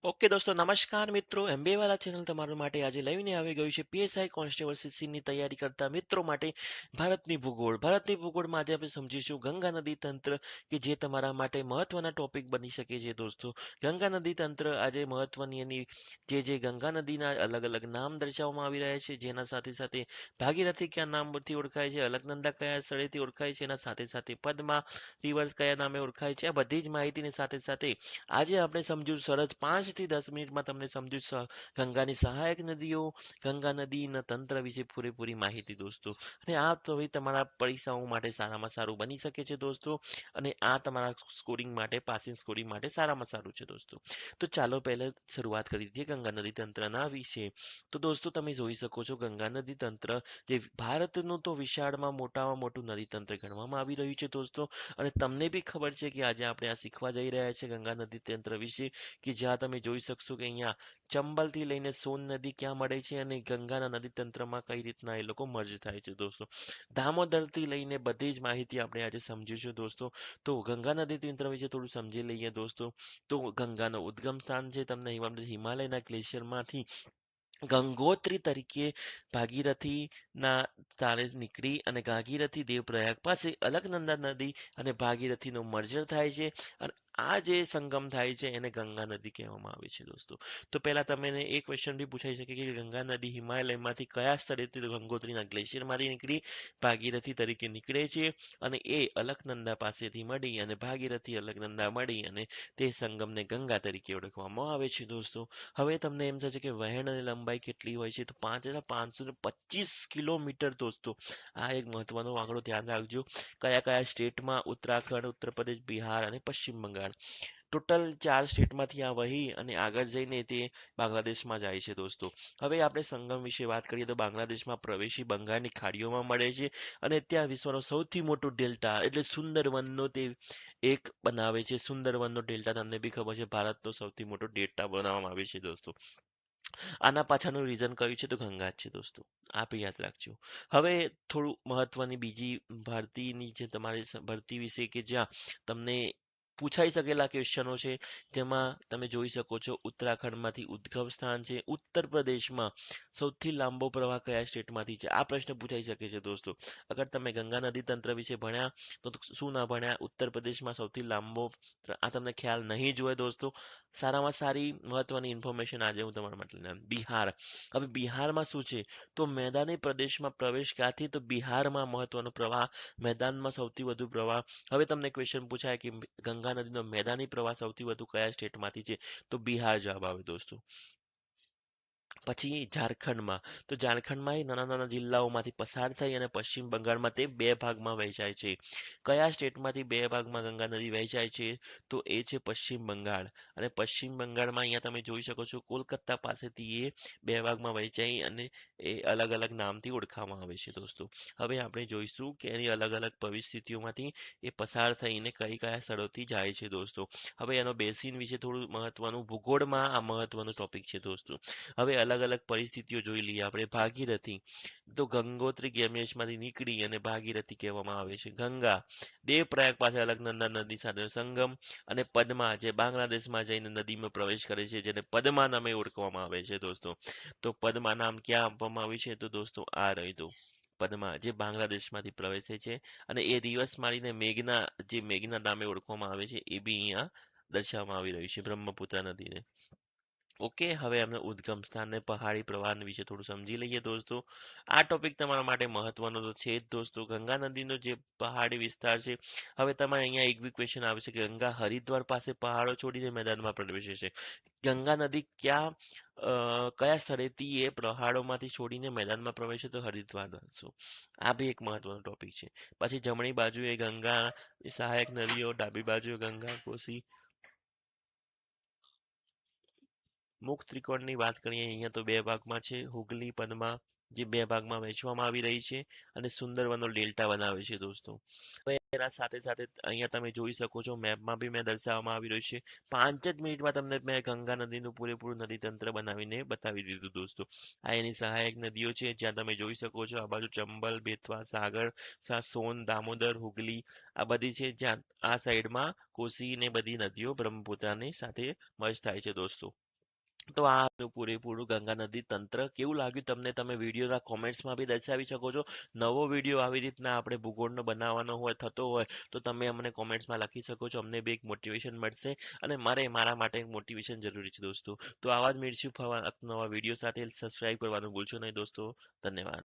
Okay દોસ્તો, નમસ્કાર મિત્રો. એમબીએ વાળા ચેનલ તમારા માટે આજે લઈને આવી ગયું છે પીએસઆઈ કોન્સ્ટેબલ સીસીની તૈયારી કરતા મિત્રો માટે ભારતની ભૂગોળમાં આજે આપણે સમજીશું ગંગા નદી તંત્ર, કે જે તમારા માટે મહત્વના ટોપિક બની શકે છે દોસ્તો. ગંગા નદી તંત્ર આજે મહત્વની એની જે ગંગા નદીના અલગ અલગ નામ દર્શાવવામાં આવી રહ્યા છે, જેના સાથે સાથે ભાગીરથી કયા નામથી ઓળખાય છે, અલકનંદા કયા સ્થળેથી ઓળખાય છે, એના સાથે સાથે પદ્મા રિવર્સ કયા નામે ઓળખાય છે, આ બધી જ માહિતીની સાથે સાથે આજે આપણે સમજ્યું સરસ 5 થી 10 મિનિટમાં તમને સમજ્યું ગંગાની સહાયક નદીઓ, ગંગા નદીના તંત્ર વિશે પૂરેપૂરી માહિતી દોસ્તો. અને આ તો હવે તમારા પરીક્ષાઓ માટે સારામાં સારું બની શકે છે દોસ્તો. અને આ તમારા સ્કોરિંગ માટે, પાસિંગ સ્કોરિંગ માટે સારામાં સારું છે દોસ્તો. તો ચાલો પહેલા શરૂઆત કરી દઈએ ગંગા નદી તંત્રના વિશે. તો દોસ્તો, તમે જોઈ શકો છો ગંગા નદી તંત્ર જે ભારતનું તો વિશાળમાં મોટામાં મોટું નદી તંત્ર ગણવામાં આવી રહ્યું છે દોસ્તો. અને તમને બી ખબર છે કે આજે આપણે આ શીખવા જઈ રહ્યા છીએ ગંગા નદી તંત્ર વિશે, કે જ્યાં તમે જોઈ શકશો કે અહીંયા ચંબલથી લઈને સોન નદી ક્યાં મળે છે અને ગંગાના નદી તંત્રમાં કઈ રીતના એ લોકો મર્જ થાય છે દોસ્તો. દામોદરથી લઈને બધી જ માહિતી આપણે આજે સમજીશું દોસ્તો. તો ગંગા નદી તંત્ર વિશે થોડું સમજી લઈએ દોસ્તો. તો ગંગાનો ઉદ્ગમ સ્થાન છે, તમને હિમાલયના ગ્લેશિયરમાંથી ગંગોત્રી તરીકે ભાગીરથીના સ્થાને નીકળી અને ભાગીરથી દેવપ્રયાગ પાસે અલકનંદા નદી અને ભાગીરથીનો મર્જર થાય છે. અને આ જે સંગમ થાય છે એને ગંગા નદી કહેવામાં આવે છે દોસ્તો. તો પહેલા તમને એક ક્વેશ્ચન બી પૂછાઈ શકે કે ગંગા નદી હિમાલયમાંથી કયા સ્થળેથી ગંગોત્રીના ગ્લેશિયરમાંથી નીકળી ભાગીરથી તરીકે નીકળે છે, અને એ અલકનંદા પાસેથી મળી અને ભાગીરથી અલકનંદા મળી અને તે સંગમને ગંગા તરીકે ઓળખવામાં આવે છે દોસ્તો. હવે તમને એમ થશે કે વહેણ અને લંબાઈ કેટલી હોય છે, તો 5,525 કિલોમીટર દોસ્તો. આ એક મહત્વનો આંકડો ધ્યાન રાખજો. કયા કયા સ્ટેટમાં? ઉત્તરાખંડ, ઉત્તર પ્રદેશ, બિહાર અને પશ્ચિમ બંગાળ. ટોટલ 4 સ્ટેટમાંથી આ વહી અને આગળ જઈને તે બાંગ્લાદેશમાં જાય છે દોસ્તો. હવે આપણે સંગમ વિશે વાત કરીએ તો બાંગ્લાદેશમાં પ્રવેશી બંગાળની ખાડીઓમાં મળે છે અને ત્યાં વિશ્વનો સૌથી મોટો ડેલ્ટા એટલે સુંદરવનનો તે એક બનાવે છે. સુંદરવનનો ડેલ્ટા તમને બી ખબર છે, ભારતનો સૌથી મોટો ડેલ્ટા બનાવવામાં આવે છે દોસ્તો. આના પાછળનું રીઝન કયું છે? તો ગંગા જ છે દોસ્તો. આ બી યાદ રાખજો. હવે થોડું મહત્વની બીજી ભરતીની જે તમારી ભરતી વિશે કે જ્યાં તમને પૂછાઈ શકેલા ક્વેશ્ચનો છે, જેમાં તમે જોઈ શકો છો ઉત્તરાખંડમાંથી ઉદ્ગમ સ્થાન છે. ઉત્તર પ્રદેશમાં સૌથી લાંબો પ્રવાહ કયા સ્ટેટમાંથી છે? આ પ્રશ્ન પૂછાઈ શકે છે દોસ્તો. અગર તમે ગંગા નદી તંત્ર વિશે ભણ્યા તો શું ના ભણ્યા? ઉત્તર પ્રદેશમાં સૌથી લાંબો, આ તમને ખ્યાલ નહીં જ હોય દોસ્તો. સારામાં સારી મહત્વની ઇન્ફોર્મેશન આજે હું તમારા માટે બિહાર. હવે બિહારમાં શું છે? તો મેદાની પ્રદેશમાં પ્રવેશ ક્યાંથી? તો બિહારમાં મહત્વનો પ્રવાહ, મેદાનમાં સૌથી વધુ પ્રવાહ. હવે તમને ક્વેશ્ચન પૂછાય કે ગંગા નદીનો મેદાની પ્રવાહ સૌથી વધુ કયા સ્ટેટમાંથી છે? તો બિહાર જવાબ આવે દોસ્તો. પછી ઝારખંડમાં, તો ઝારખંડમાં એ નાના નાના જિલ્લાઓમાંથી પસાર થઈ અને પશ્ચિમ બંગાળમાં તે 2 ભાગમાં વહેંચાય છે. કયા સ્ટેટમાંથી 2 ભાગમાં ગંગા નદી વહેંચાય છે? તો એ છે પશ્ચિમ બંગાળ. અને પશ્ચિમ બંગાળમાં અહીંયા તમે જોઈ શકો છો કોલકાતા પાસેથી એ 2 ભાગમાં વહેંચાઈ અને એ અલગ અલગ નામથી ઓળખવામાં આવે છે દોસ્તો. હવે આપણે જોઈશું કે એની અલગ અલગ પરિસ્થિતિઓમાંથી એ પસાર થઈને કઈ કયા સ્થળોથી જાય છે દોસ્તો. હવે એનો બેસિન વિશે થોડું મહત્વનું, ભૂગોળમાં આ મહત્વનું ટોપિક છે દોસ્તો. હવે અલગ અલગ પરિસ્થિતિઓ જોઈ લઈએ આપણે. ભાગીરથી, તો ગંગોત્રી ગેમેશમાંથી નીકળી અને ભાગીરથી કહેવામાં આવે છે. ગંગા, દેવપ્રયાગ પાસે અલકનંદા નદી સાથેનો સંગમ. અને પદ્મા, જે બાંગ્લાદેશમાં જઈને નદીમાં પ્રવેશ કરે છે, જેને પદ્મા નામે ઓળખવામાં આવે છે દોસ્તો. તો પદ્મા નામ ક્યાં આપવામાં આવ્યું છે? તો દોસ્તો આ રહ્યું પદ્મા, જે બાંગ્લાદેશમાંથી પ્રવેશે છે. અને એ રિવર્સ મારીને મેઘના, જે મેઘના નામે ઓળખવામાં આવે છે, એ બી અહીંયા દર્શાવવામાં આવી રહ્યું છે બ્રહ્મપુત્ર નદીને. ઓકે, હવે અમે ઉદ્ગમ સ્થાન ને પહાડી પ્રવાહ વિશે થોડું સમજી લઈએ દોસ્તો. આ ટોપિક તમારા માટે મહત્વનો તો છે જ દોસ્તો. ગંગા નદીનો જે પહાડી વિસ્તાર છે, હવે તમારે અહીંયા એક બી ક્વેશ્ચન આવે છે કે ગંગા હરિદ્વાર પાસે પહાડો છોડીને મેદાનમાં પ્રવેશે છે. ગંગા નદી કયા સ્થળેથી એ પહાડોમાંથી છોડીને મેદાનમાં પ્રવેશે? તો હરિદ્વાર દોસ્તો. આ બી એક મહત્વનો ટોપિક છે. પછી જમણી બાજુએ ગંગા સહાયક નદીઓ, ડાબી બાજુએ ગંગા કોસી મુખ ત્રિકોણની વાત કરીએ અહીંયા તો 2 ભાગમાં છે. હુગલી, પદ્મા, જે 2 ભાગમાં વહેંચવામાં આવી રહી છે અને સુંદરવનનો ડેલ્ટા બનાવે છે દોસ્તો. હવે એના સાથે સાથે અહીંયા તમે જોઈ શકો છો મેપમાં બી મેં દર્શાવવામાં આવી રહ્યું છે. 5 જ મિનિટમાં તમને મેં ગંગા નદીનું પૂરેપૂરું નદી તંત્ર બનાવીને બતાવી દીધું દોસ્તો. આ એની સહાયક નદીઓ છે, જ્યાં તમે જોઈ શકો છો આ બાજુ ચંબલ, બેતવા, સાગર, સોન, દામોદર, હુગલી આ બધી છે, જ્યાં આ સાઈડમાં કોસી ને બધી નદીઓ બ્રહ્મપુત્રની સાથે મર્જ થાય છે દોસ્તો. તો આ હતું પૂરેપૂરું ગંગા નદી તંત્ર. કેવું લાગ્યું તમને? તમે વિડીયોના કોમેન્ટ્સમાં બી દર્શાવી શકો છો. નવો વિડીયો આવી રીતના આપણે ભૂગોળનો બનાવવાનો હોય થતો હોય તો તમે અમને કોમેન્ટ્સમાં લખી શકો છો. અમને બી એક મોટિવેશન મળશે અને મારા માટે એક મોટિવેશન જરૂરી છે દોસ્તો. તો આવા જ મળીશું નવા વિડીયો સાથે. સબસ્ક્રાઇબ કરવાનું ભૂલશો નહીં દોસ્તો. ધન્યવાદ.